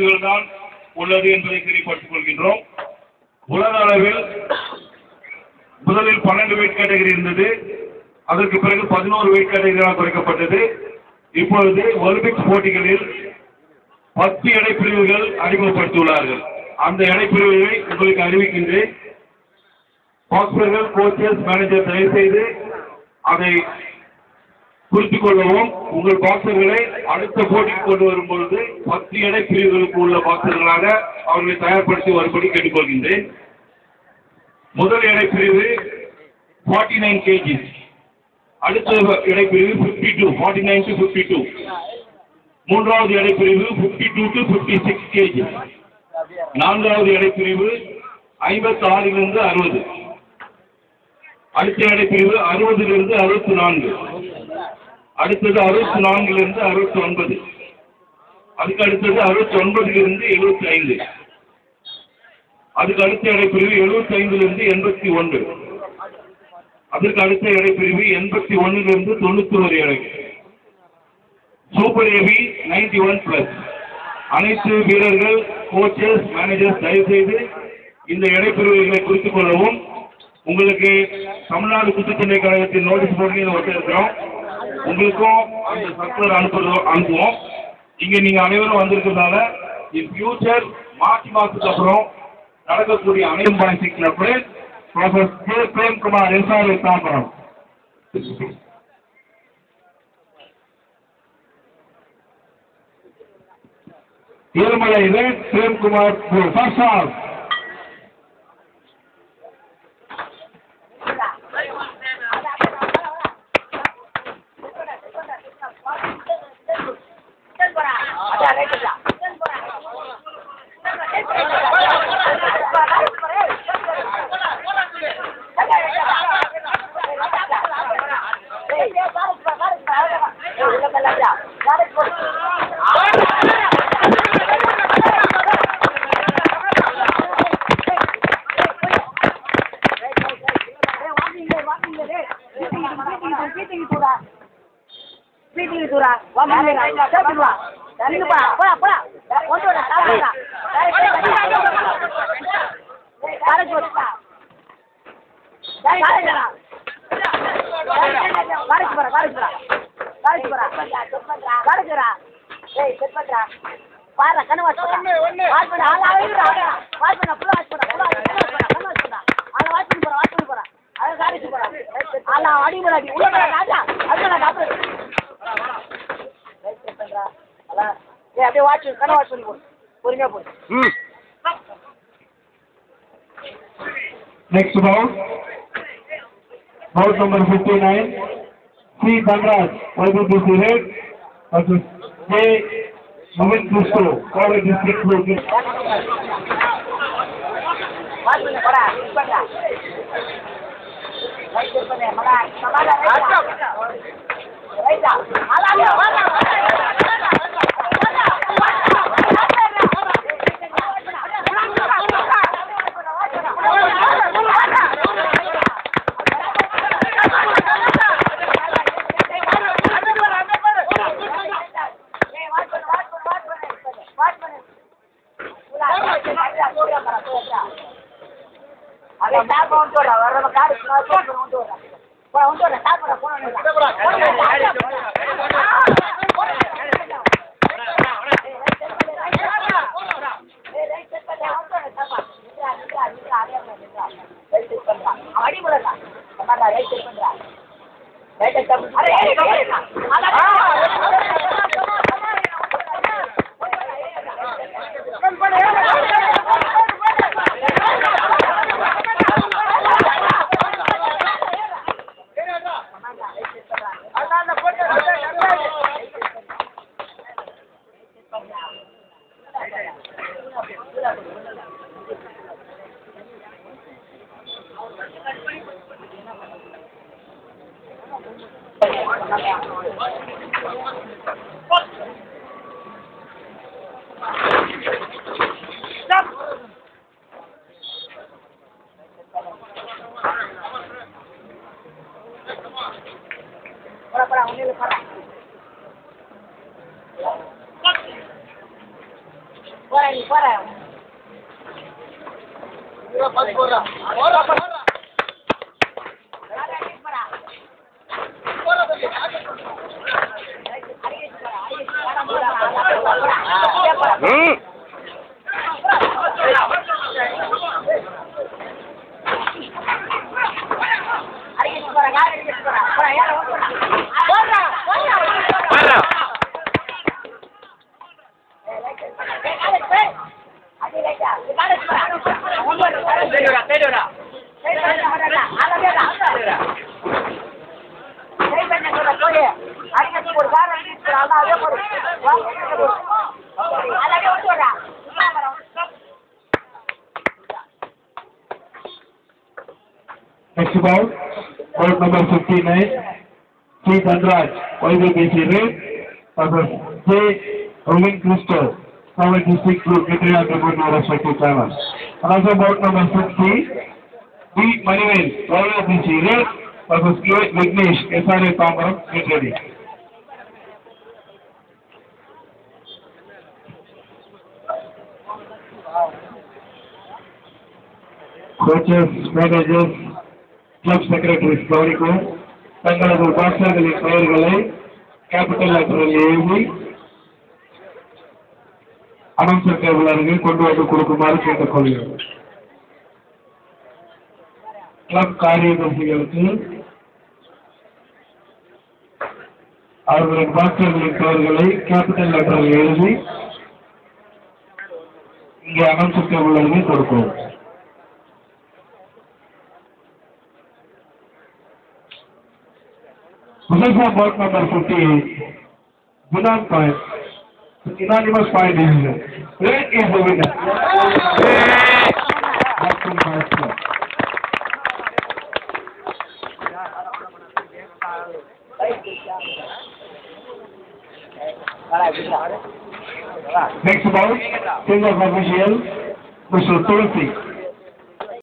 பிரிவுகள் தான் உள்ளது என்பதை தெரியப்படுத்திக் கொள்கின்றோம். உலக அளவில் முதலில் 12 வெயிட் கேட்டகரி இருந்தது. அதற்கு பிறகு 11 வெயிட் கேட்டகரியாக குறைக்கப்பட்டது. இப்பொழுது ஒலிம்பிக்ஸ் போட்டிகளில் 10 எடை பிரிவுகள் அறிமுகப்படுத்தியுள்ளார்கள். அந்த எடை பிரிவுகளை உங்களுக்கு அறிவிக்கின்றேன். பாக்ஸர்கள், கோச்சஸ், மேனேஜர் தயவு செய்து அதை குறித்துக் கொள்ளவும். உங்கள் பாக்ஸர்களை அடுத்த போட்டிக்கு கொண்டு வரும்பொழுது 10 எடை பிரிவுகளுக்கு உள்ள பாக்ஸர்களாக அவர்களை தயார்படுத்தி வரும்படி கேட்டுக்கொள்கின்றேன். முதல் எடை பிரிவு 49 kg, அடுத்த எடை பிரிவு 52, 49 to 52. மூன்றாவது எடை பிரிவு 52 to 56 kg. நான்காவது எடை பிரிவு 56 to 60. அடுத்த எடை பிரிவு 60 to 64. அடுத்தது 64 to 69. அதுக்கு அடுத்தது 69 to 75. அதுக்கு அடுத்த எடை பிரிவு 75 to 81. அதற்கு அடுத்த எடை பிரிவு 81 to 91 எடை. Super heavy 91+. அனைத்து வீரர்கள், கோச்சஸ், மேனேஜர்ஸ் தயவு செய்து இந்த எடை பிரிவுகளை குறித்துக் கொள்ளவும். உங்களுக்கு தமிழ்நாடு குத்துச்சண்டை கழகத்தின் நோட்டீஸ் போர்டில் ஒட்டிருக்கிறோம். உங்களுக்கும் அந்த சர்க்குலர் அனுப்புவோம். இங்க நீங்க அனைவரும் வந்திருக்கிறதால இன் ஃபியூச்சர் மார்ச் மாசத்துக்கு அப்புறம் நடக்கக்கூடிய அனைத்து பாய்ஸிங்ல professor K. Premkumar SR Tambaram. Ezhumalai Premkumar first half. Next bout number 59, C. Dhanraj, YBBC Red versus J. Navin Kristo, Korea District Local. Next ball, board number 59, C. Dhanraj, YBBC Red, versus J. Roman Cristo, Power District Group, getting on the board to respective channels. And also board number 60, B. Manivel, YBBC Red, versus K. Vignesh, SRA Tambaram, get ready. Coaches, managers, club secretaries கவனிக்கும் தங்களது பாக்ஸர்களின் பெயர்களை capital லெட்டரில் எழுதி announcer table அருகே கொண்டு வந்து கொடுக்குமாறு கேட்டுக்கொள்கிறோம். கிளப் காரியதர்சிகளுக்கு அவர்களின் பாக்ஸர்களின் பெயர்களை கேபிட்டல் லெட்டரில் எழுதி இங்கே அனௌன்சர் டேபிள் அருகே கொடுக்கிறோம். Muzaffar board number 58, Bunan point, unanimous point decision. Red is the winner. Next ball, single official, Mr. Tulsi.